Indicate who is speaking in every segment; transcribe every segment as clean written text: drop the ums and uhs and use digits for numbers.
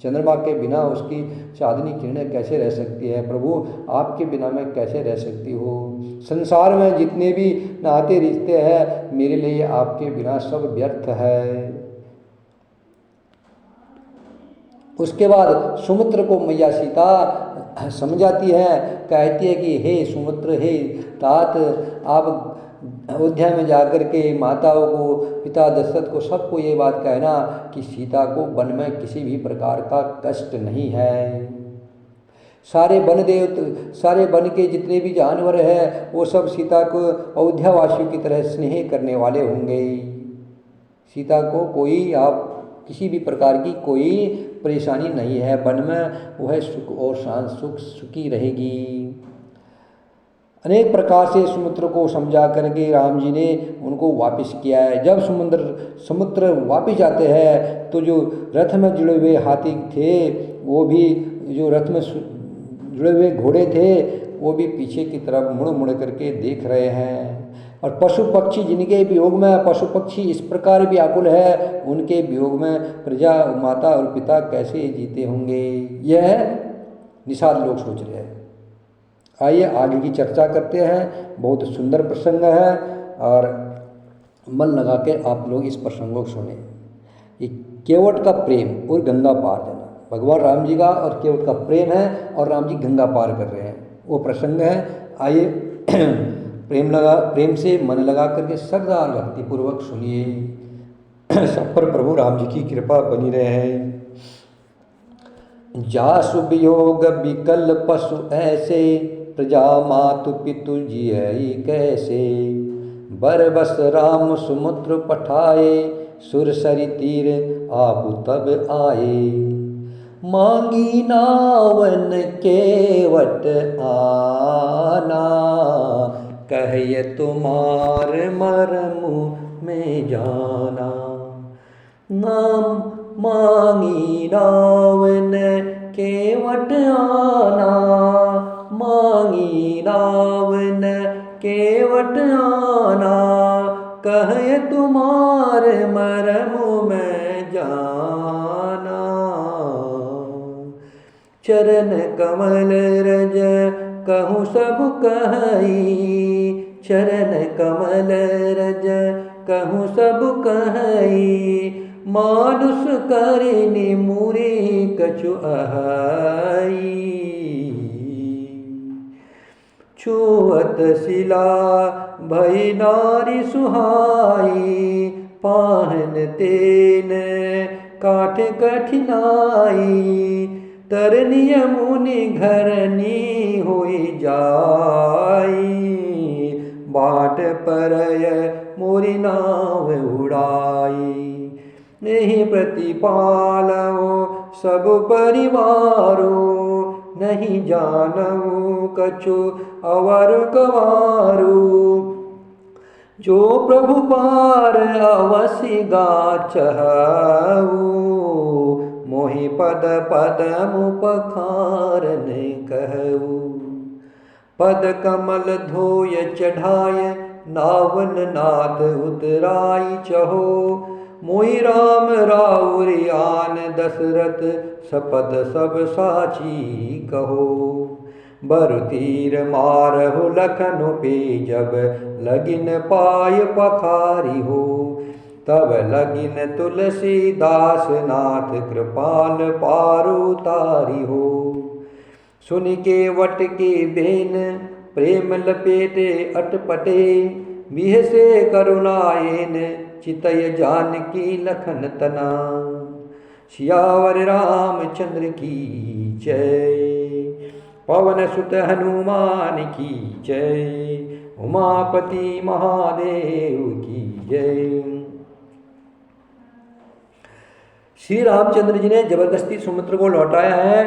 Speaker 1: चंद्रमा के बिना उसकी चांदनी किरणें कैसे रह सकती है। प्रभु आपके बिना मैं कैसे रह सकती हूँ। संसार में जितने भी नाते रिश्ते हैं मेरे लिए आपके बिना सब व्यर्थ है। उसके बाद सुमित्र को मैया सीता समझाती है, कहती है कि हे सुमित्र, हे तात, आप अयोध्या में जाकर के माताओं को, पिता दशरथ को, सबको ये बात कहना कि सीता को वन में किसी भी प्रकार का कष्ट नहीं है। सारे वन के जितने भी जानवर हैं वो सब सीता को अयोध्यावासियों की तरह स्नेह करने वाले होंगे। सीता को कोई आप किसी भी प्रकार की कोई परेशानी नहीं है, वन में वह सुख और सुखी रहेगी। अनेक प्रकार से समुद्र को समझा करके राम जी ने उनको वापस किया है। जब समुद्र वापस जाते हैं तो जो रथ में जुड़े हुए हाथी थे वो भी, जो रथ में जुड़े हुए घोड़े थे वो भी पीछे की तरफ मुड़ मुड़ करके देख रहे हैं। और पशु पक्षी जिनके वियोग में, पशु पक्षी इस प्रकार व्याकुल है, उनके वियोग में प्रजा, माता और पिता कैसे जीते होंगे, यह निषाद लोग सोच रहे हैं। आइए आगे की चर्चा करते हैं। बहुत सुंदर प्रसंग है और मन लगा के आप लोग इस प्रसंग को सुने। ये केवट का प्रेम और गंगा पार जाना, भगवान राम जी का और केवट का प्रेम है और राम जी गंगा पार कर रहे हैं, वो प्रसंग है। आइए प्रेम से मन लगा करके श्रद्धा और भक्ति पूर्वक सुनिए। सब पर प्रभु राम जी की कृपा बनी रहे। जासु वियोग विकल पशु ऐसे, प्रजा मातु पितु जियई कैसे। बरबस राम समुद्र पठाए, सुरसरी तीर आप तब आए। मांगी नावन केवट आना, कहिए तुम्हार मरमु में जाना। नाम मांगी नावन केवट आना, मांगी नावन केवट आना। कहे तुम्हारे मरमु में जाना। चरण कमल रज कहूँ सब कही, चरण कमल रज कहूँ सब कही। मानुष करिनि मुरी कछु अहाई। छुअत शिला भई नारी सुहाई, पाहन तेन काठ कठिनाई। तरनिय मुनि घरनी होई जाई, बाट परय मोरी नाव उड़ाई। नहीं प्रतिपालवो सब परिवारो, नहीं जानवो कछु अवर कवारो। जो प्रभु पार अवसि गाचहु, मोहि पद पदम पखारन कहु। पद कमल धोय चढ़ाय, नावन नाथ उतराई चहो। मोहि राम राउर आन दशरथ, सपद सब साची कहो। बरु तीर मारहु लखन पे, जब लगिन पाय पखारी हो। तब लगिन तुलसीदास नाथ, कृपाल पारु तारी हो। सुन के वट के बेन प्रेम लपेटे अटपटे, बिहसे करुणायन चितय जानकी लखन तना। सियावर रामचंद्र की जय, पवन सुत हनुमान की जय, उमापति महादेव की जय। श्री रामचंद्र जी ने जबरदस्ती समुद्र को लौटाया है,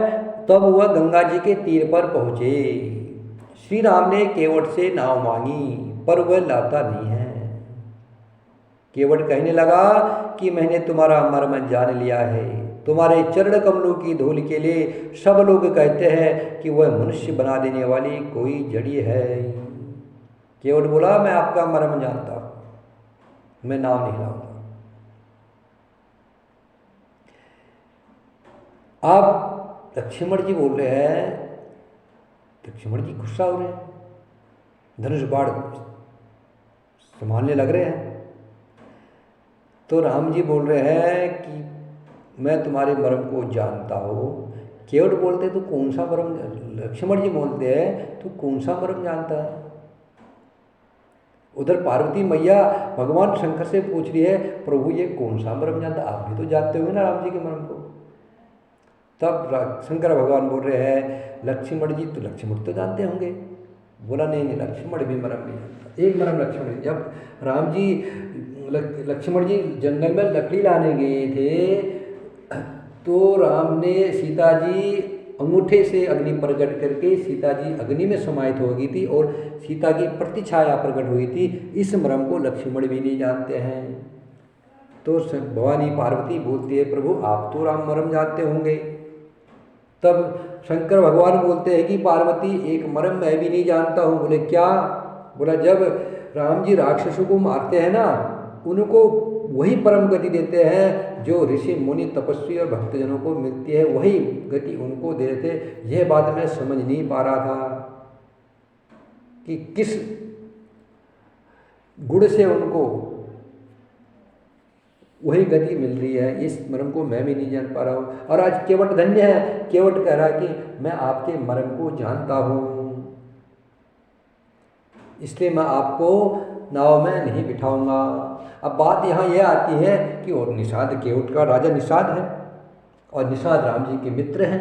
Speaker 1: तब वह गंगा जी के तीर पर पहुंचे। श्री राम ने केवट से नाव मांगी पर वह लाता नहीं है। केवट कहने लगा कि मैंने तुम्हारा मर्म जान लिया है। तुम्हारे चरण कमलों की धूल के लिए सब लोग कहते हैं कि वह मनुष्य बना देने वाली कोई जड़ी है। केवट बोला, मैं आपका मर्म जानता हूं, मैं नाव नहीं लाऊंगा। आप लक्ष्मण जी बोल रहे हैं, लक्ष्मण जी गुस्सा हो रहे हैं, धनुष बाण संभालने लग रहे हैं। तो राम जी बोल रहे हैं कि मैं तुम्हारे मर्म को जानता हूँ। केवट बोलते तो कौन सा मर्म, लक्ष्मण जी बोलते हैं तो कौन सा मर्म जानता है। उधर पार्वती मैया भगवान शंकर से पूछ रही है, प्रभु ये कौन सा मर्म जानता, आप भी तो जानते होंगे ना राम जी के मर्म को। तब शंकर भगवान बोल रहे हैं, लक्ष्मण जी तो लक्ष्मण तो जानते होंगे। बोला नहीं नहीं, लक्ष्मण भी मर्म नहीं जानता। एक मर्म लक्ष्मण, जब राम जी लक्ष्मण जी जंगल में लकड़ी लाने गए थे तो राम ने सीता जी अंगूठे से अग्नि प्रकट करके सीता जी अग्नि में समाहित हो गई थी और सीता की प्रतिछाया प्रकट हुई थी। इस मर्म को लक्ष्मण भी नहीं जानते हैं। तो भवानी पार्वती बोलती है, प्रभु आप तो राम मर्म जानते होंगे। तब शंकर भगवान बोलते हैं कि पार्वती एक मर्म मैं भी नहीं जानता हूँ। बोले क्या? बोला जब राम जी राक्षसों को मारते हैं ना, उनको वही परम गति देते हैं जो ऋषि मुनि तपस्वी और भक्तजनों को मिलती है, वही गति उनको दे देते। यह बात मैं समझ नहीं पा रहा था कि किस गुण से उनको वही गति मिल रही है। इस मर्म को मैं भी नहीं जान पा रहा हूँ। और आज केवट धन्य है, केवट कह रहा है कि मैं आपके मर्म को जानता हूँ, इसलिए मैं आपको नाव में नहीं बिठाऊंगा। अब बात यहाँ यह आती है कि और निषाद, केवट का राजा निषाद है और निषाद राम जी के मित्र हैं।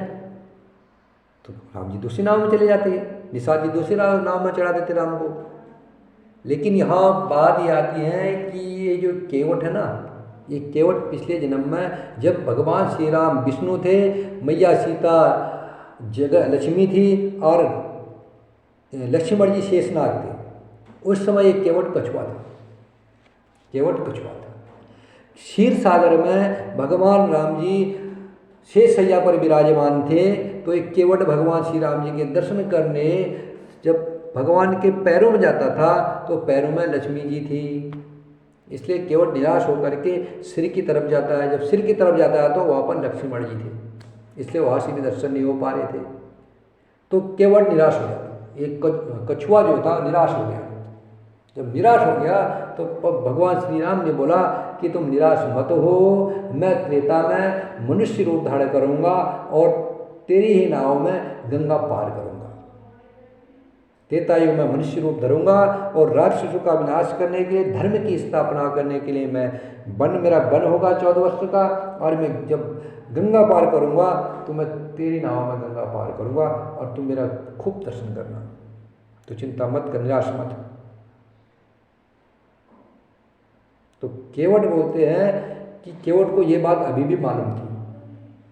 Speaker 1: तो राम जी दूसरी नाव में चले जाते हैं, निषाद जी दूसरी नाव में चढ़ा देते राम को। लेकिन यहाँ बात ये आती है कि ये जो केवट है ना, ये केवट पिछले जन्म में जब भगवान श्री राम विष्णु थे, मैया सीता जगह लक्ष्मी थी और लक्ष्मण जी शेषनाग थे, उस समय ये केवट कछुआ था। केवट कछुआ था। क्षीर सागर में भगवान राम जी शेष सैया पर विराजमान थे, तो एक केवट भगवान श्री राम जी के दर्शन करने जब भगवान के पैरों में जाता था तो पैरों में लक्ष्मी जी थी। इसलिए केवट निराश होकर के सिर की तरफ जाता है। जब सिर की तरफ जाता है तो वहाँ पर लक्ष्मण जी थे, इसलिए वहाँ से भी दर्शन नहीं हो पा रहे थे। तो केवट निराश हो गया। एक कछुआ जो था निराश हो गया। जब निराश हो गया तो भगवान श्री राम ने बोला कि तुम निराश मत हो, मैं त्रेता में मनुष्य रूप धारण करूँगा और तेरी ही नाव में गंगा पार करूँगा। त्रेता युग में मनुष्य रूप धरूंगा और राक्षसों का विनाश करने के लिए, धर्म की स्थापना करने के लिए मैं मेरा वन होगा 14 वर्ष का, और मैं जब गंगा पार करूंगा तो मैं तेरी नाव में गंगा पार करूंगा और तुम मेरा खूब दर्शन करना। तो चिंता मत कर, निराश मत। तो केवट बोलते हैं कि केवट को ये बात अभी भी मालूम थी।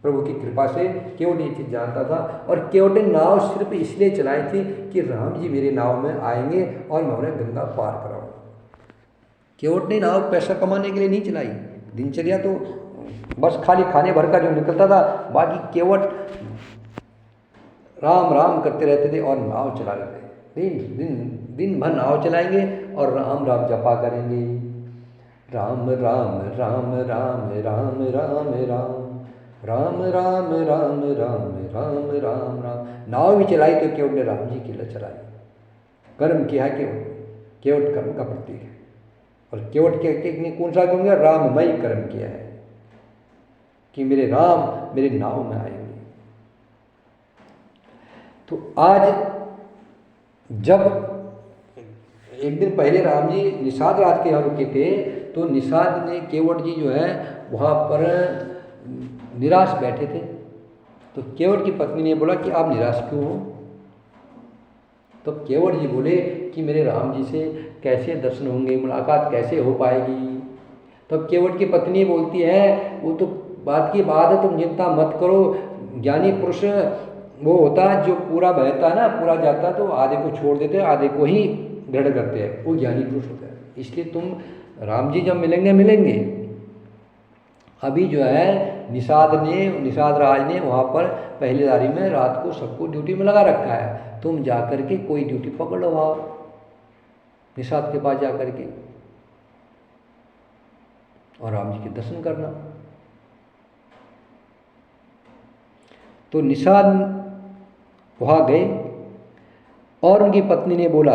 Speaker 1: प्रभु की कृपा से केवट ये चीज़ जानता था और केवट ने नाव सिर्फ इसलिए चलाई थी कि राम जी मेरे नाव में आएंगे और मैं उन्हें गंगा पार कराऊंगा। केवट ने नाव पैसा कमाने के लिए नहीं चलाई। दिनचर्या तो बस खाली खाने भर का जो निकलता था, बाकी केवट राम राम करते रहते थे और नाव चला लेते थे। दिन भर नाव चलाएंगे और राम राम जपा करेंगे। राम राम राम राम राम राम राम राम राम राम राम राम राम राम। नाव भी चलाई तो केवट ने राम जी के लिए चलाई। कर्म किया केवट कर्म का प्रतीक है। और केवट के कौन सा कहूँगा? राममय कर्म किया है कि मेरे राम मेरे नाव में आएंगे। तो आज जब एक दिन पहले राम जी निषाद राज के यहाँ रुके थे, तो निषाद ने केवट जी जो है वहाँ पर निराश बैठे थे। तो केवट की पत्नी ने बोला कि आप निराश क्यों हो? तो केवट जी बोले कि मेरे राम जी से कैसे दर्शन होंगे, मुलाकात कैसे हो पाएगी। तब केवट की पत्नी बोलती है, वो तो बात की बात है, तुम चिंता मत करो। ज्ञानी पुरुष वो होता है जो पूरा बहता है ना, पूरा जाता है तो आधे को छोड़ देते हैं, आधे को ही दृढ़ करते हैं, वो ज्ञानी पुरुष होता है। इसलिए तुम राम जी जब मिलेंगे। अभी जो है निषाद राज ने वहाँ पर पहलेदारी में रात को सबको ड्यूटी में लगा रखा है। तुम जा कर के कोई ड्यूटी पकड़ लो वहाँ निषाद के पास जा कर के और राम जी के दर्शन करना। तो निषाद वहाँ गए और उनकी पत्नी ने बोला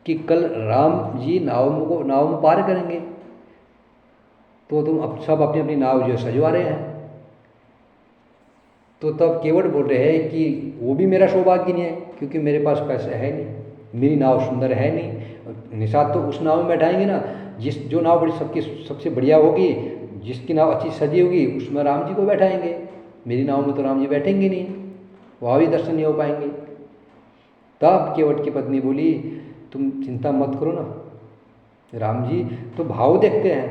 Speaker 1: कि कल राम जी नाव में पार करेंगे, तो तुम अब सब अपनी अपनी नाव जो सजवा रहे हैं। तो तब केवट बोल रहे हैं कि वो भी मेरा सौभाग्य नहीं है, क्योंकि मेरे पास पैसे है नहीं, मेरी नाव सुंदर है नहीं। निषाद तो उस नाव में बैठाएंगे ना जो नाव बड़ी सबसे बढ़िया होगी, जिसकी नाव अच्छी सजी होगी, उसमें राम जी को बैठाएंगे। मेरी नाव में तो राम जी बैठेंगे नहीं, वहाँ भी दर्शन नहीं हो पाएंगे। तब केवट की पत्नी बोली, तुम चिंता मत करो ना, राम जी तो भाव देखते हैं,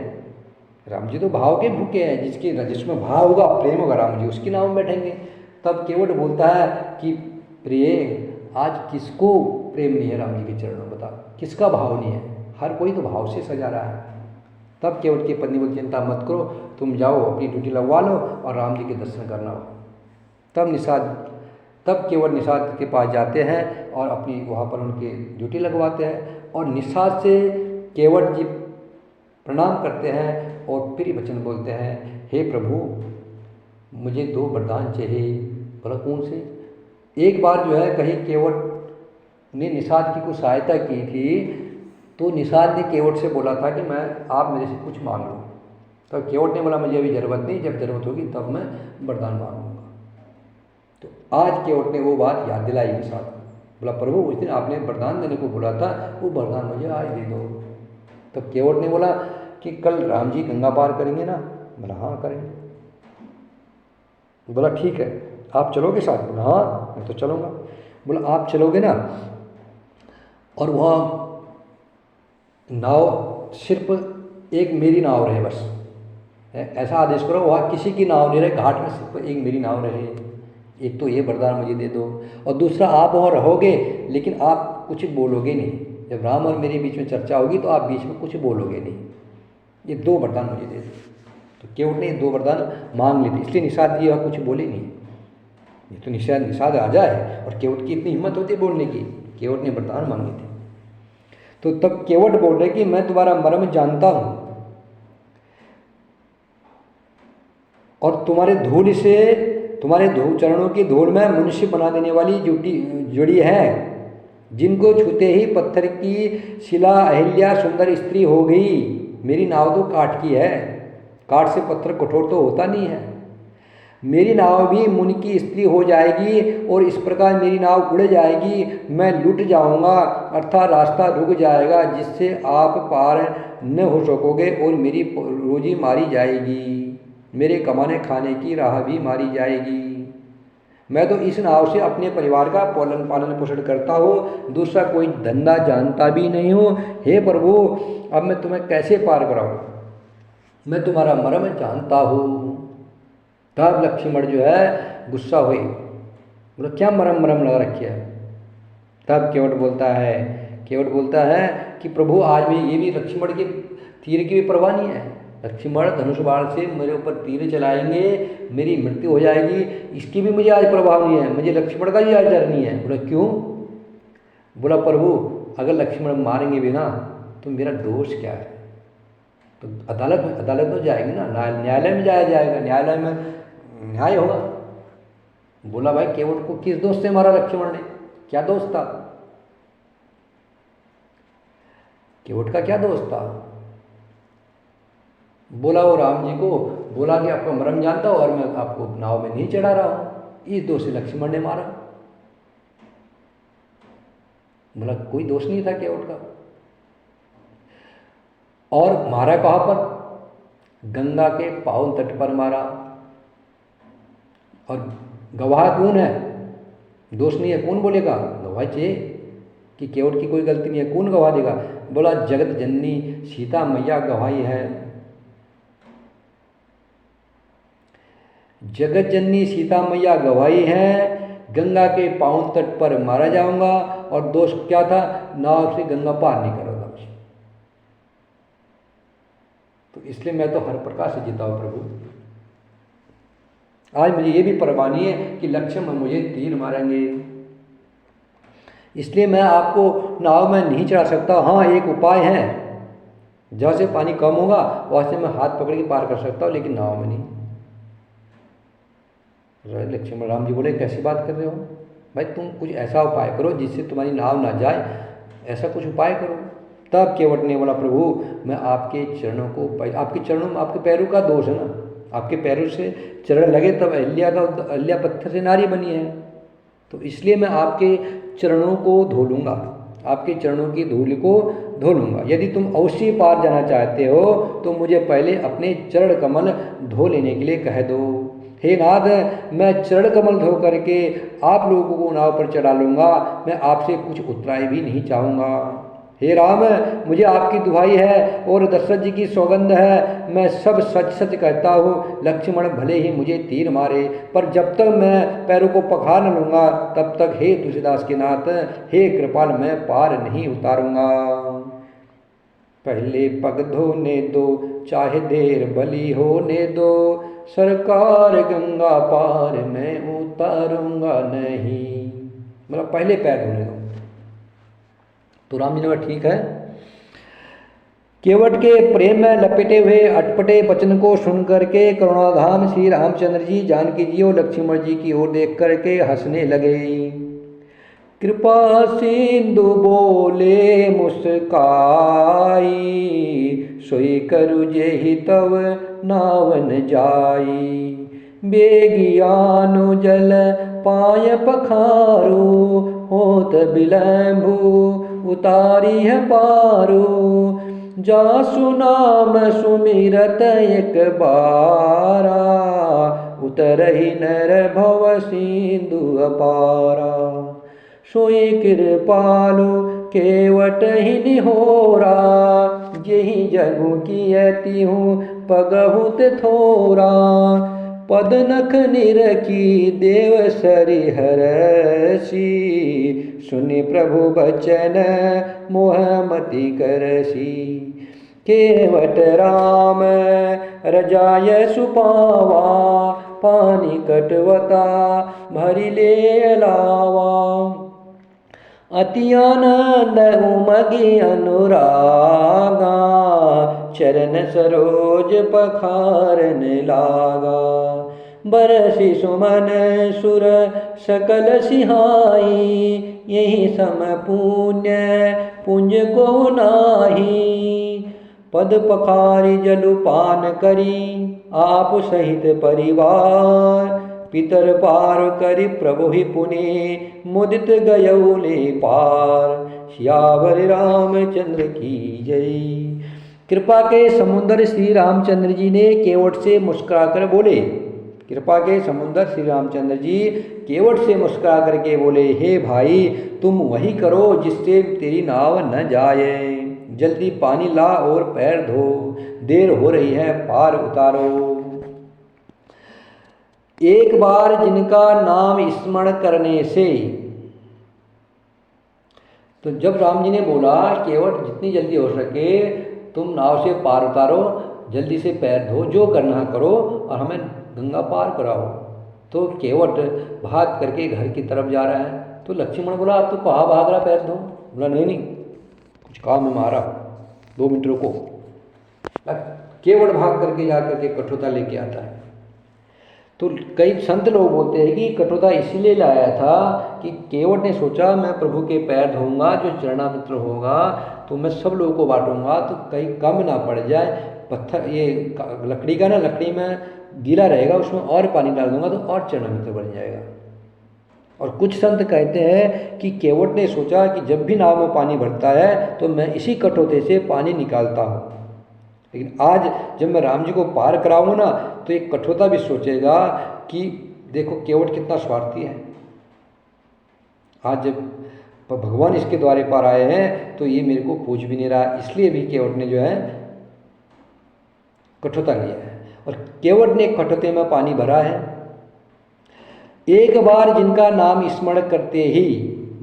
Speaker 1: राम जी तो भाव के भूखे हैं, जिसमें भाव होगा, प्रेम होगा, राम जी उसकी नाव में बैठेंगे। तब केवट बोलता है कि प्रिय, आज किसको प्रेम नहीं है राम जी के चरणों में, बता किसका भाव नहीं है? हर कोई तो भाव से सजा रहा है। तब केवट की पत्नी बोली, चिंता मत करो, तुम जाओ अपनी ड्यूटी लगवा लो और राम जी के दर्शन करना हो। तब केवट निषाद के पास जाते हैं और अपनी वहाँ पर उनकी ड्यूटी लगवाते हैं, और निषाद से केवट जी प्रणाम करते हैं और फिर वचन बोलते हैं, हे प्रभु, मुझे 2 वरदान चाहिए। बोला कौन से? एक बार जो है कहीं केवट ने निषाद की कुछ सहायता की थी, तो निषाद ने केवट से बोला था कि आप मेरे से कुछ मांग लो। तब केवट ने बोला, मुझे अभी ज़रूरत नहीं, जब ज़रूरत होगी तब मैं वरदान मांगूंगा। तो आज केवट ने वो बात याद दिलाई निषाद को। बोला प्रभु, उस दिन आपने वरदान देने को बोला था, वो वरदान मुझे आज दे दो। तब केवट ने बोला कि कल राम जी गंगा पार करेंगे ना? बोला हाँ करेंगे। बोला ठीक है, आप चलोगे साथ? बोला हाँ मैं तो चलूँगा। बोला आप चलोगे ना? और वहाँ नाव सिर्फ एक मेरी नाव रहे, बस ऐसा आदेश करो, वहाँ किसी की नाव नहीं रहे, घाट में सिर्फ एक मेरी नाव रहे। एक तो ये वरदान मुझे दे दो, और दूसरा आप वहाँ रहोगे लेकिन आप कुछ बोलोगे नहीं। जब राम और मेरे बीच में चर्चा होगी तो आप बीच में कुछ बोलोगे नहीं। ये 2 वरदान मुझे दे दो। तो केवट ने 2 वरदान मांग लिए थे, इसलिए निषाद जी वहाँ कुछ बोले नहीं। ये तो निषाद राजा है और केवट की इतनी हिम्मत होती है बोलने की, केवट ने वरदान मांगे थे। तो तब केवट बोल रहे कि मैं तुम्हारा मर्म जानता हूँ, और तुम्हारे चरणों की धूल में मनुष्य बना देने वाली जुड़ी है, जिनको छूते ही पत्थर की शिला अहिल्या सुंदर स्त्री हो गई। मेरी नाव तो काठ की है, काठ से पत्थर कठोर तो होता नहीं है। मेरी नाव भी मुनि की स्त्री हो जाएगी और इस प्रकार मेरी नाव उड़ जाएगी, मैं लुट जाऊंगा, अर्थात रास्ता रुक जाएगा, जिससे आप पार न हो सकोगे और मेरी रोजी मारी जाएगी, मेरे कमाने खाने की राह भी मारी जाएगी। मैं तो इस नाव से अपने परिवार का पालन पोषण करता हूँ, दूसरा कोई धंधा जानता भी नहीं हूँ। हे प्रभु, अब मैं तुम्हें कैसे पार कराऊँ? मैं तुम्हारा मर्म जानता हूँ। तब लक्ष्मण जो है गुस्सा हुई, बोला क्या मरम लगा रखी है? तब केवट बोलता है कि प्रभु, आज भी ये भी लक्ष्मण के तीर की भी परवाह नहीं है। लक्ष्मण धनुष बाण से मेरे ऊपर तीर चलाएंगे, मेरी मृत्यु हो जाएगी, इसकी भी मुझे आज प्रभाव नहीं है, मुझे लक्ष्मण का भी आज डर नहीं है। बोला क्यों? बोला प्रभु, अगर लक्ष्मण मारेंगे भी ना तो मेरा दोष क्या है? तो अदालत में जाएगी ना, न्यायालय में जाया जाएगा, न्यायालय में न्याय होगा। बोला भाई, केवट को किस दोष से मारा लक्ष्मण ने? क्या दोष था? केवट का क्या दोष था? बोला वो राम जी को बोला कि आपका मर्म जानता हूं और मैं आपको नाव में नहीं चढ़ा रहा हूं, इस दोष से लक्ष्मण ने मारा। बोला कोई दोष नहीं था केवट का। और मारा कहां पर? गंगा के पावन तट पर मारा। और गवाह कौन है? दोष नहीं है, कौन बोलेगा? गवाह चाहिए कि केवट की कोई गलती नहीं है, कौन गवाह देगा? बोला जगत जननी सीता मैया गवाही है। जगत जननी सीता मैया गवाही है, गंगा के पावन तट पर मारा जाऊंगा। और दोष क्या था? नाव से गंगा पार नहीं करोगा। तो इसलिए मैं तो हर प्रकार से जीता हूं प्रभु। आज मुझे ये भी परवाह नहीं है कि लक्ष्मण मुझे तीर मारेंगे, इसलिए मैं आपको नाव में नहीं चढ़ा सकता। हाँ, एक उपाय है, जहाँ से पानी कम होगा वहाँ से मैं हाथ पकड़ के पार कर सकता हूँ, लेकिन नाव में नहीं। लक्ष्मण राम जी बोले कैसी बात कर रहे हो भाई, तुम कुछ ऐसा उपाय करो जिससे तुम्हारी नाव ना जाए, ऐसा कुछ उपाय करो। तब केवट ने बोला प्रभु मैं आपके चरणों को, आपके चरणों में आपके पैरों का दोष है ना, आपके पैरों से चरण लगे तब अहिल्या पत्थर से नारी बनी है, तो इसलिए मैं आपके चरणों को धो लूँगा, आपके चरणों की धूल को धो लूँगा। यदि तुम अवश्य पार जाना चाहते हो तो मुझे पहले अपने चरण कमल धो लेने के लिए कह दो। हे नाथ, मैं चरण कमल धो करके आप लोगों को नाव पर चढ़ा लूँगा, मैं आपसे कुछ उतराई भी नहीं चाहूँगा। हे राम, मुझे आपकी दुहाई है और दशरथ जी की सौगंध है, मैं सब सच सच कहता हूँ, लक्ष्मण भले ही मुझे तीर मारे पर जब तक मैं पैरों को पखार न लूँगा तब तक हे तुलसीदास के नाथ, हे कृपाल, मैं पार नहीं उतारूँगा। पहले पग धोने दो चाहे देर भली होने दो, सरकार गंगा पार मैं उतारूँगा नहीं। मतलब पहले पैर धोने दो। तो राम जी ने कहा ठीक है। केवट के प्रेम में लपेटे हुए अटपटे वचन को सुन करके करुणाधाम श्री रामचंद्र जी जानकी जी और लक्ष्मण जी की ओर देख करके हंसने लगे। कृपा सिंधु बोले मुस्काई, सोई करु जेहि तव नावन जाई। बेगियानु जल पाय पखारो, होत बिलंबु उतारी है पारो। जासु नाम सुमिरत एक बारा, उतरहि नर भव सिंधु अपारा। सोई कृपालु केवट ही निहोरा, जेहि जगु कियति हूँ पगहुत थोरा। पदनख निरखी देव सरिहरसी, सुनि प्रभु बचन मोहमति करसी। केवट राम रजाय सुपावा, पानी कटवता भरी ले अलावा। अति आनंद उमगी अनुरागा, चरण सरोज पखारन लागा। बरसी सुमन सुर सकल सिहाई, यही सम पुण्य पुंज को नाही। पद पखारी जलुपान करी आप सहित परिवार, पितर पार करी प्रभु ही पुनि मुदित गयौले पार। सियावर रामचंद्र की जय। कृपा के समुद्र श्री रामचंद्र जी ने केवट से मुस्कुराकर बोले, कृपा के समुद्र श्री रामचंद्र जी केवट से मुस्कुरा करके बोले, हे भाई तुम वही करो जिससे तेरी नाव न जाए। जल्दी पानी ला और पैर धो, देर हो रही है, पार उतारो। एक बार जिनका नाम स्मरण करने से, तो जब राम जी ने बोला केवट जितनी जल्दी हो सके तुम नाव से पार उतारो, जल्दी से पैर धो, जो करना करो और हमें गंगा पार कराओ। तो केवट भाग करके घर की तरफ जा रहा है। तो लक्ष्मण बोला आप तो कहाँ भाग रहा, पैर धो। बोला नहीं कुछ काम है हमारा, 2 मिनट रुको। केवट भाग करके जा करके कठोता लेके आता है। तो कई संत लोग बोलते हैं कि कठोता इसीलिए लाया था कि केवट ने सोचा मैं प्रभु के पैर धोऊंगा, जो चरणामित्र होगा तो मैं सब लोगों को बांटूंगा, तो कहीं कम ना पड़ जाए। पत्थर ये लकड़ी का ना, लकड़ी में गीला रहेगा, उसमें और पानी डाल दूंगा तो और चरणामित्र बन जाएगा। और कुछ संत कहते हैं कि केवट ने सोचा कि जब भी नाव में पानी भरता है तो मैं इसी कठोते से पानी निकालता हूँ, लेकिन आज जब मैं राम जी को पार कराऊंगा ना तो एक कठोता भी सोचेगा कि देखो केवट कितना स्वार्थी है। आज जब भगवान इसके द्वारे पार आए हैं तो ये मेरे को पूछ भी नहीं रहा, इसलिए भी केवट ने जो है कठोता लिया है। और केवट ने कठोते में पानी भरा है। एक बार जिनका नाम स्मरण करते ही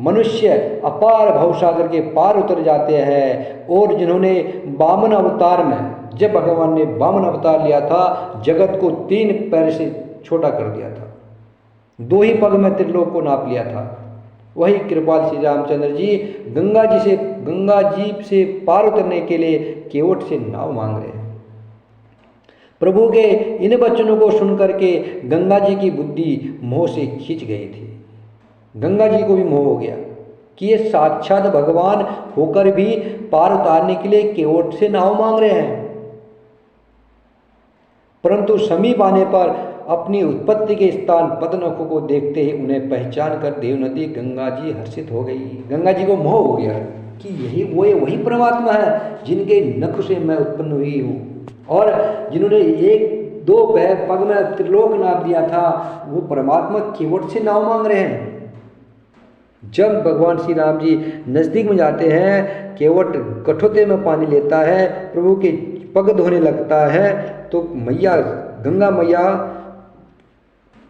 Speaker 1: मनुष्य अपार भवसागर के पार उतर जाते हैं, और जिन्होंने वामन अवतार में, जब भगवान ने वामन अवतार लिया था, जगत को 3 पैर से छोटा कर दिया था, 2 ही पग में त्रिलोक को नाप लिया था, वही कृपाल श्री रामचंद्र जी गंगा जी से पार उतरने के लिए केवट से नाव मांग रहे हैं। प्रभु के इन वचनों को सुनकर के गंगा जी की बुद्धि मोह से खींच गई थी। गंगा जी को भी मोह हो गया कि ये साक्षात भगवान होकर भी पार उतारने के लिए केवट से नाव मांग रहे हैं। परंतु समीप आने पर अपनी उत्पत्ति के स्थान पद्मनखों को देखते ही उन्हें पहचान कर देवनदी गंगा जी हर्षित हो गई। गंगा जी को मोह हो गया कि यही वही परमात्मा है जिनके नख से मैं उत्पन्न हुई हूँ, और जिन्होंने एक दो पैर पग में त्रिलोक नाप दिया था, वो परमात्मा केवट से नाव मांग रहे हैं। जब भगवान श्री राम जी नज़दीक में जाते हैं, केवट कठोते में पानी लेता है, प्रभु के पग धोने लगता है, तो मैया गंगा मैया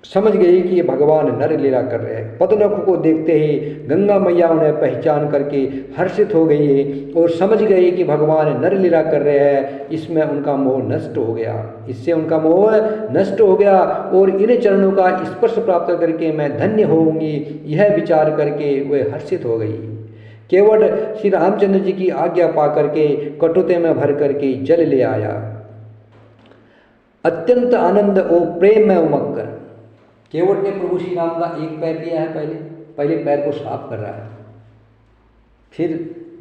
Speaker 1: समझ गई कि ये भगवान नर लीला कर रहे हैं। पद्मनखों को देखते ही गंगा मैया उन्हें पहचान करके हर्षित हो गई और समझ गई कि भगवान नर लीला कर रहे हैं। इसमें उनका मोह नष्ट हो गया, इससे उनका मोह नष्ट हो गया और इन चरणों का स्पर्श प्राप्त करके मैं धन्य होऊंगी, यह विचार करके वे हर्षित हो गई। केवट श्री रामचंद्र जी की आज्ञा पा करके कटोते में भर करके जल ले आया। अत्यंत आनंद और प्रेम में उमग कर केवट ने प्रभु श्री राम का एक पैर लिया है, पहले पैर को साफ कर रहा है, फिर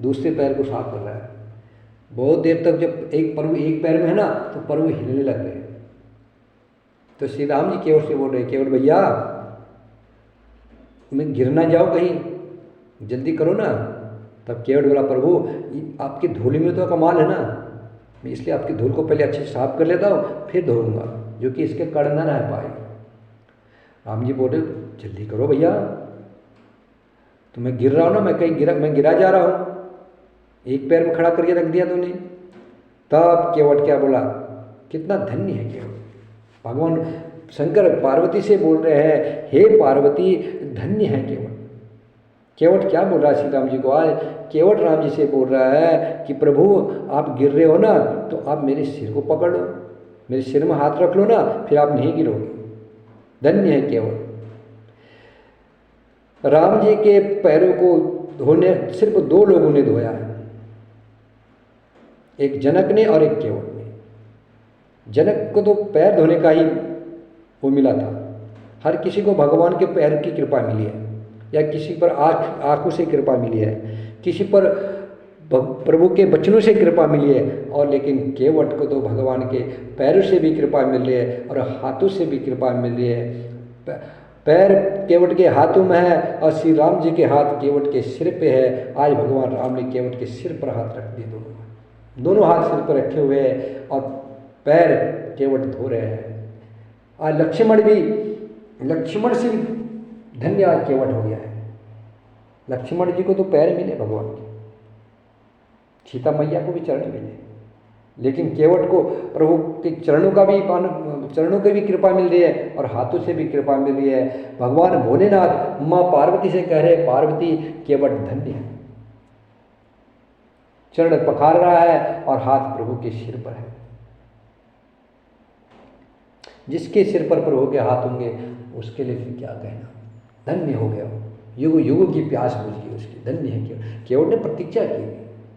Speaker 1: दूसरे पैर को साफ कर रहा है। बहुत देर तक जब एक पैर में है ना, तो प्रभु हिलने लग गए। तो श्री राम जी केवट से बोल रहे, केवट भैया मैं गिर ना जाओ कहीं, जल्दी करो ना। तब केवट बोला, प्रभु आपकी धूली में तो कमाल है ना, मैं इसलिए आपकी धूल को पहले अच्छे से साफ कर लेता हूँ, फिर धोऊंगा, जो कि इसके कड़ न रह पाए। राम जी बोले, जल्दी करो भैया, तो मैं गिर रहा हूँ ना, मैं गिरा जा रहा हूँ, एक पैर में खड़ा करके रख दिया तूने। तब केवट क्या बोला, कितना धन्य है केवट। भगवान शंकर पार्वती से बोल रहे हैं, हे पार्वती धन्य है केवट। केवट क्या बोल रहा है श्री राम जी को, आज केवट राम जी से बोल रहा है कि प्रभु आप गिर रहे हो ना, तो आप मेरे सिर को पकड़ लो, मेरे सिर में हाथ रख लो ना, फिर आप नहीं गिरोगे। धन्य है केवट। राम जी के पैरों को धोने सिर्फ दो लोगों ने धोया है, एक जनक ने और एक केवट ने। जनक को तो पैर धोने का ही वो मिला था, हर किसी को भगवान के पैर की कृपा मिली है, या किसी पर आंखों से कृपा मिली है, किसी पर प्रभु के वचनों से कृपा मिली है, और लेकिन केवट को तो भगवान के पैरों से भी कृपा मिल रही है और हाथों से भी कृपा मिल रही है। पैर केवट के हाथों में है और श्री राम जी के हाथ केवट के सिर पे है। आज भगवान राम ने केवट के सिर पर हाथ रख दिए, दोनों हाथ सिर पर रखे हुए हैं और पैर केवट धो रहे हैं। आज लक्ष्मण से धन्य आज केवट हो गया है। लक्ष्मण जी को तो पैर मिले भगवान के, सीता मैया को भी चरण मिले, लेकिन केवट को प्रभु के चरणों की भी कृपा मिल रही है और हाथों से भी कृपा मिल रही है। भगवान भोलेनाथ माँ पार्वती से कह रहे, पार्वती केवट धन्य है, चरण पखार रहा है और हाथ प्रभु के सिर पर है। जिसके सिर पर प्रभु के हाथ होंगे उसके लिए फिर क्या कहना, धन्य हो गया वो, युग युग की प्यास बुझ गई उसकी, धन्य है। केवट ने प्रतीक्षा की,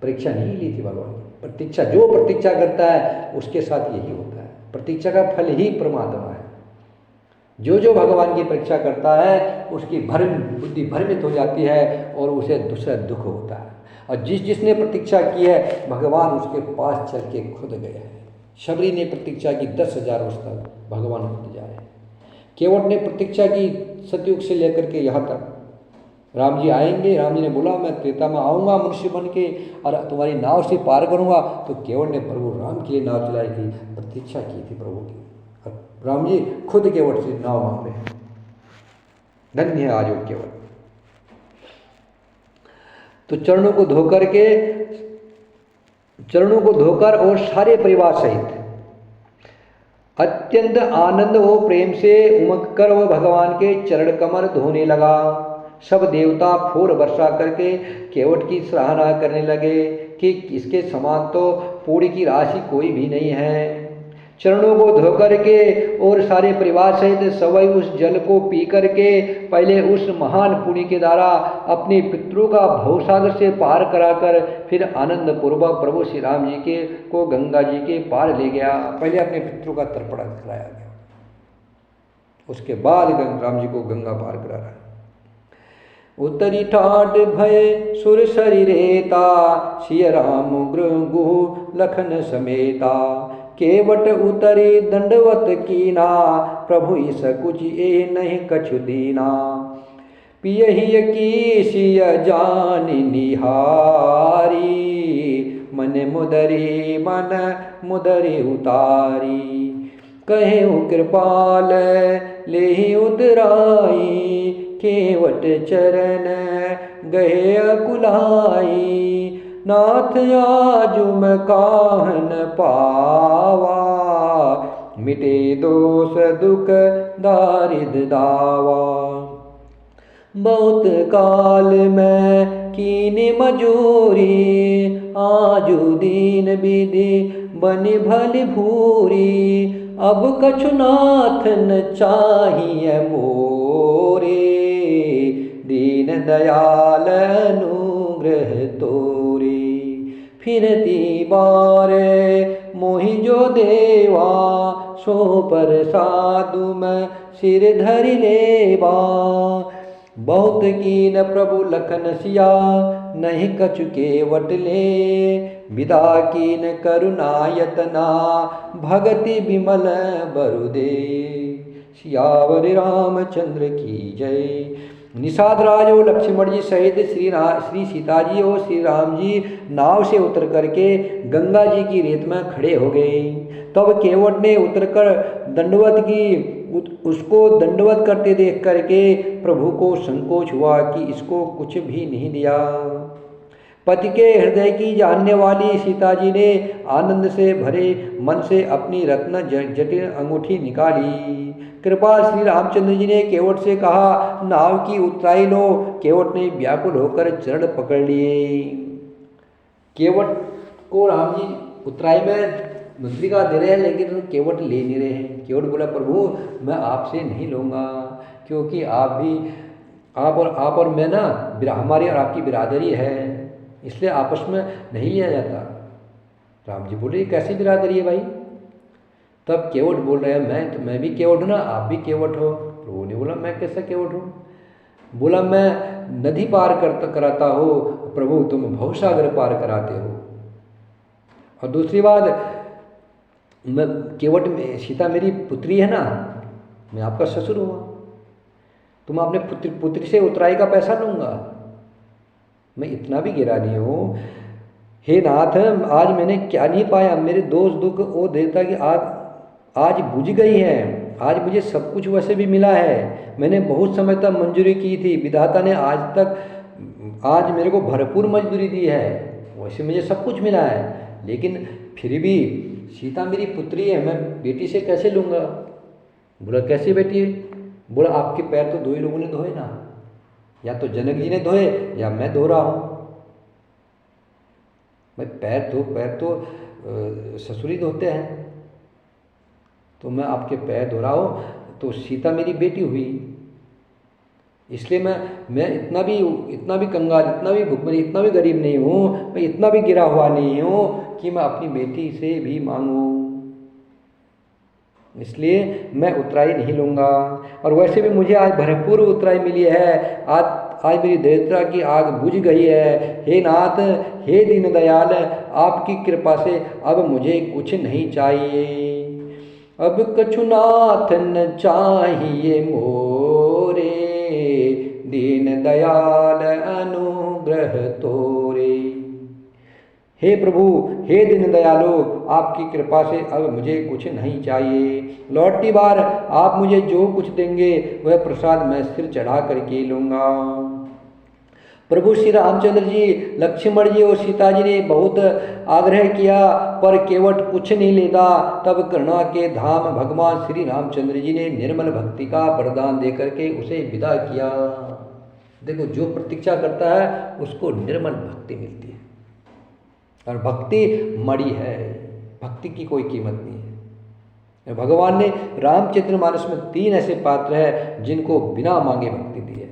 Speaker 1: परीक्षा नहीं ली थी भगवान की। प्रतीक्षा, जो प्रतीक्षा करता है उसके साथ यही होता है, प्रतीक्षा का फल ही परमात्मा है। जो भगवान की परीक्षा करता है उसकी बुद्धि भ्रमित हो जाती है और उसे दूसरा दुख होता है। और जिसने प्रतीक्षा की है भगवान उसके पास चल के खुद गए हैं। शबरी ने प्रतीक्षा की 10,000 वर्ष तक, भगवान खुद जाए। केवट ने प्रतीक्षा की सतयुग से लेकर के यहाँ तक, राम जी आएंगे, राम जी ने बोला मैं त्रेता में आऊँगा मनुष्य बन के और तुम्हारी नाव से पार करूँगा, तो केवट ने प्रभु राम के लिए नाव चलाई थी, प्रतीक्षा की थी प्रभु की, और राम जी खुद केवट से नाव मांग रहे हैं। धन्य है आज वो केवट। तो चरणों को धोकर और सारे परिवार सहित अत्यंत आनंद व प्रेम से उमग कर वह भगवान के चरण कमल धोने लगा। सब देवता फूल वर्षा करके केवट की सराहना करने लगे कि इसके समान तो पूरी की राशि कोई भी नहीं है। चरणों को धो करके और सारे परिवार सहित सवई उस जल को पी करके पहले उस महान पुण्य के द्वारा अपने पितरों का भवसागर से पार कराकर फिर आनंद पूर्वक प्रभु श्री राम जी के को गंगा जी के पार ले गया। पहले अपने पितरों का तर्पण कराया गया, उसके बाद राम जी को गंगा पार करा रहा है। उतरी ठाट भय सुर शरीरेता, सिय राम गुह लखन समेता। केवट उतरी दंडवत कीना, प्रभु इस कुछ ए नहीं कछु दीना। पियहि की सिय जान निहारी, मन मुदरी उतारी। कहे कृपाल लेहि उतराई, केवट चरण गहे अकुलाई। नाथ आजुम काहन पावा, मिटे दोष दुख दारिद दावा। बहुत काल में कीनी मजूरी, आजु दीन विधि बनि भली भूरी। अब कछु नाथ न चाहिए मोरे, दीन दयाल अनुग्रह तोरे। फिरती बार मोहि जो देवा, सो पर साधु में सिर धरि लेवा। बहुत कीन प्रभु लखन सिया, नहीं कछु केवट ले। विदा कीन करुणा यतना, भगति विमल बरु दे। सियावर रामचंद्र की जय। निषाद राज और लक्ष्मण जी सहित श्री सीता जी और श्री राम जी नाव से उतर करके गंगा जी की रेत में खड़े हो गए। तब केवट ने उतरकर दंडवत की, उसको दंडवत करते देख करके प्रभु को संकोच हुआ कि इसको कुछ भी नहीं दिया। पति के हृदय की जानने वाली सीता जी ने आनंद से भरे मन से अपनी रत्न जटिल अंगूठी निकाली। कृपा श्री रामचंद्र जी ने केवट से कहा, नाव की उतराई लो। केवट ने व्याकुल होकर चरण पकड़ लिए। केवट को राम जी उतराई में मुद्रिका दे रहे हैं, लेकिन केवट ले नहीं रहे हैं। केवट बोला, प्रभु मैं आपसे नहीं लूँगा, क्योंकि आप और मैं ना, हमारी और आपकी बिरादरी है, इसलिए आपस में नहीं लिया जाता। राम जी बोले, कैसी बिरादरी है भाई? तब केवट बोल रहे हैं, मैं भी केवट हूँ ना, आप भी केवट हो। प्रभु ने बोला, मैं कैसा केवट हूँ? बोला, मैं नदी पार कराता हो, प्रभु तुम भवसागर पार कराते हो। और दूसरी बात, मैं केवट में सीता मेरी पुत्री है ना, मैं आपका ससुर हुआ, तो मैं अपने पुत्री से उतराई का पैसा लूँगा? मैं इतना भी गिरा नहीं हूँ। हे नाथ, आज मैंने क्या नहीं पाया? मेरे दोष दुख वो देता कि आज बुझ गई है। आज मुझे सब कुछ वैसे भी मिला है। मैंने बहुत समय तक मंजूरी की थी, विधाता ने आज मेरे को भरपूर मजदूरी दी है, वैसे मुझे सब कुछ मिला है, लेकिन फिर भी सीता मेरी पुत्री है, मैं बेटी से कैसे लूँगा? बोला, कैसे बेटी? बोला, आपके पैर तो दो ही लोगों ने धोए ना, या तो जनक जी ने धोए या मैं धो रहा हूँ। भाई पैर तो ससुरी धोते हैं, तो मैं आपके पैर धो रहा हूँ, तो सीता मेरी बेटी हुई। इसलिए मैं इतना भी कंगाल, इतना भी भुखमरी, इतना भी गरीब नहीं हूँ, मैं इतना भी गिरा हुआ नहीं हूँ कि मैं अपनी बेटी से भी मांगूँ। इसलिए मैं उतराई नहीं लूँगा। और वैसे भी मुझे आज भरपूर उतराई मिली है। आज मेरी दरिद्रता की आग बुझ गई है। हे नाथ, हे दीन दयाल, आपकी कृपा से अब मुझे कुछ नहीं चाहिए। अब कछु नाथ न चाहिए मोरे, दीन दयाल अनुग्रह तोरे। हे प्रभु, हे दीन दयालो, आपकी कृपा से अब मुझे कुछ नहीं चाहिए। लौटती बार आप मुझे जो कुछ देंगे वह प्रसाद मैं सिर चढ़ा करके लूँगा। प्रभु श्री रामचंद्र जी, लक्ष्मण जी और सीता जी ने बहुत आग्रह किया, पर केवट कुछ नहीं लेता। तब करुणा के धाम भगवान श्री रामचंद्र जी ने निर्मल भक्ति का वरदान देकर के उसे विदा किया। देखो, जो प्रतीक्षा करता है उसको निर्मल भक्ति मिलती है, और भक्ति मणि है, भक्ति की कोई कीमत नहीं है। भगवान ने रामचरितमानस में 3 ऐसे पात्र हैं जिनको बिना मांगे भक्ति दी है।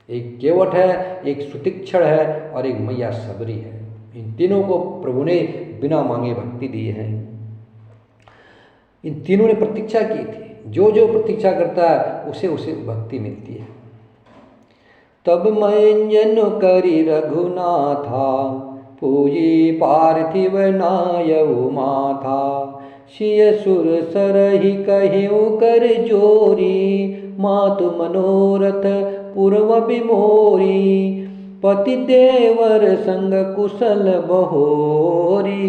Speaker 1: एक केवट है, एक सुतीक्षण है और एक मैया सबरी है। इन तीनों को प्रभु ने बिना मांगे भक्ति दी है। इन तीनों ने प्रतीक्षा की थी। जो जो प्रतीक्षा करता है उसे उसे भक्ति मिलती है। तब मंजन करी रघुनाथा, पूजी पार्थिव नायउ माथा। सिय सुर सरहि कहिउ कर जोरी, मातु मनोरथ पूर्व बिमोरी। पति देवर संग कुशल बहोरी,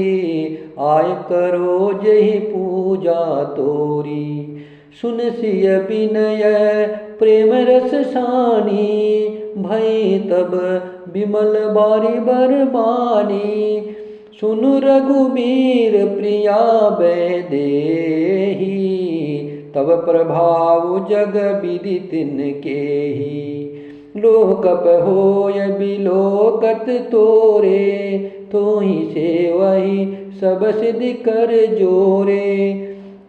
Speaker 1: आय करो जहि पूजा तोरी। सुन सिय विनय प्रेम रस सानी, भई तब बिमल बारी बरबानी। सुनु रघुबीर प्रिया बैदेही, तब प्रभाव जग विदित तिनकेहि। लोह कप होय बिलोकत तोरे, तोहि सेवहि सब सिद्धि कर जोरे।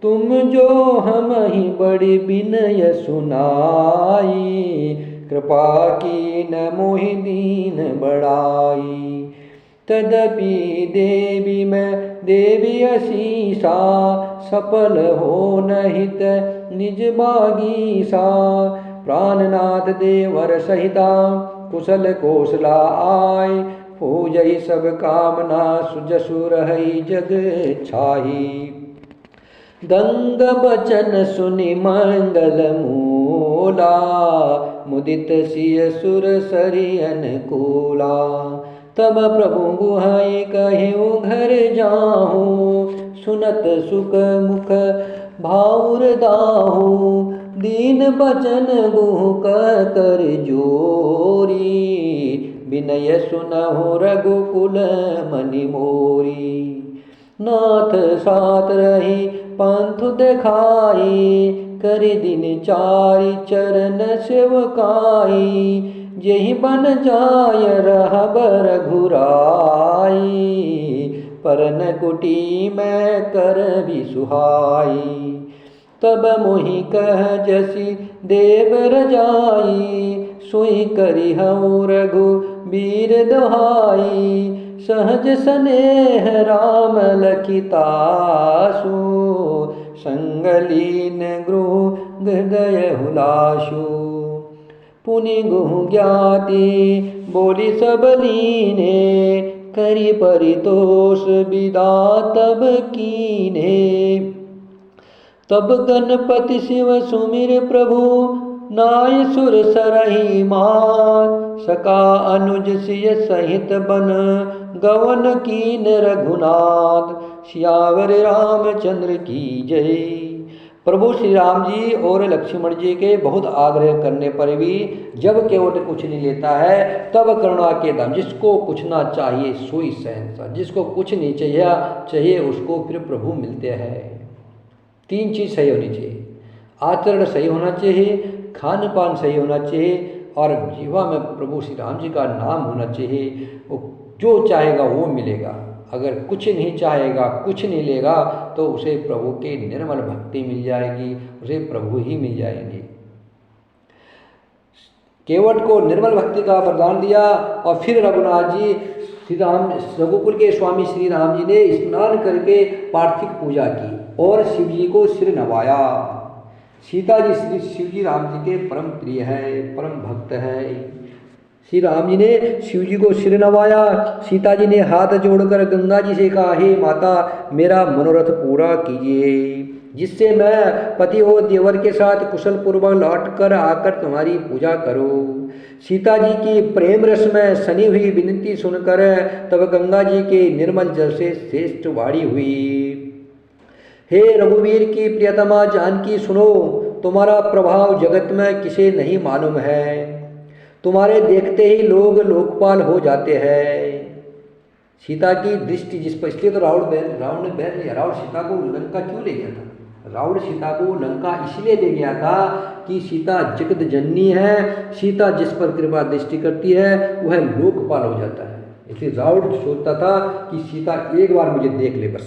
Speaker 1: तुम जो हम ही बड़ी विनय सुनाई, कृपा की न मोहि दीन बड़ाई। तदपि देवी मैं देवी असीसा, सफल हो नहित निज बागीसा। प्राणनाथ देवर सहिता, कुशल कौशला आय। पूजहि सब कामना, सुजसु रहै जग छाई। गंग बचन सुनि मंगल मूला, मुदित सिय सुर सरि अनुकूला। तब प्रभु गुहाई कहिउ घर जाहूँ, सुनत सुख मुख भाउर दाहू। दीन बचन गुह कर जोरी, विनय सुनहु रघुकुल मनि मोरी। नाथ साथ रही पंथ देखाई, करि दिन चारि चरण सेवकाई। जेहि बन जाय रहब रघुराई, परन कुटी मैं कर भी सुहाई। तब मोहि कह जसि देव रजाई, सोई करिहउ रघुबीर दोहाई। सहज स्नेह राम लखितासु, संग लीन गृह हृदय हुलासु। पुनि गुहु ज्ञाति बोली सब लीने, करि परितोष विदा तब कीने। तब गणपति शिव सुमिर प्रभु, नाय सुर सरहि मान। सका अनुज सिय सहित बन, गवन कीन रघुनाथ। सियावर रामचंद्र की जय। प्रभु श्री राम जी और लक्ष्मण जी के बहुत आग्रह करने पर भी जब केवट कुछ नहीं लेता है, तब करुणा के धाम। जिसको कुछ ना चाहिए सोई सहनसा, जिसको कुछ नहीं चाहिए उसको फिर प्रभु मिलते हैं। 3 चीज़ सही होनी चाहिए, आचरण सही होना चाहिए, खान पान सही होना चाहिए और जीवा में प्रभु श्री राम जी का नाम होना चाहिए। वो जो चाहेगा वो मिलेगा। अगर कुछ नहीं चाहेगा, कुछ नहीं लेगा, तो उसे प्रभु के निर्मल भक्ति मिल जाएगी, उसे प्रभु ही मिल जाएंगे। केवट को निर्मल भक्ति का वरदान दिया और फिर रघुनाथ जी श्री राम रघुकुल के स्वामी श्री राम जी ने स्नान करके पार्थिव पूजा की और शिव जी को सिर नवाया। सीता जी श्री शिव जी राम जी के परम प्रिय है, परम भक्त है। श्री राम जी ने शिव जी को सिर नवाया। सीता जी ने हाथ जोड़कर गंगा जी से कहा, हे माता मेरा मनोरथ पूरा कीजिए, जिससे मैं पति और देवर के साथ कुशल पूर्वक लौट कर आकर तुम्हारी पूजा करूं। सीता जी की प्रेम रस में सनी हुई विनती सुनकर तब गंगा जी के निर्मल जल से श्रेष्ठ वाणी हुई। हे रघुवीर की प्रियतमा जानकी सुनो, तुम्हारा प्रभाव जगत में किसे नहीं मालूम है। तुम्हारे देखते ही लोग लोकपाल हो जाते हैं। सीता की दृष्टि जिस पर, इसलिए तो रावण ने बैर लिया। रावण सीता को लंका क्यों ले गया था? रावण सीता को लंका इसलिए ले गया था कि सीता जगत जननी है, सीता जिस पर कृपा दृष्टि करती है वह लोकपाल हो जाता है। इसलिए रावण सोचता था कि सीता एक बार मुझे देख ले, बस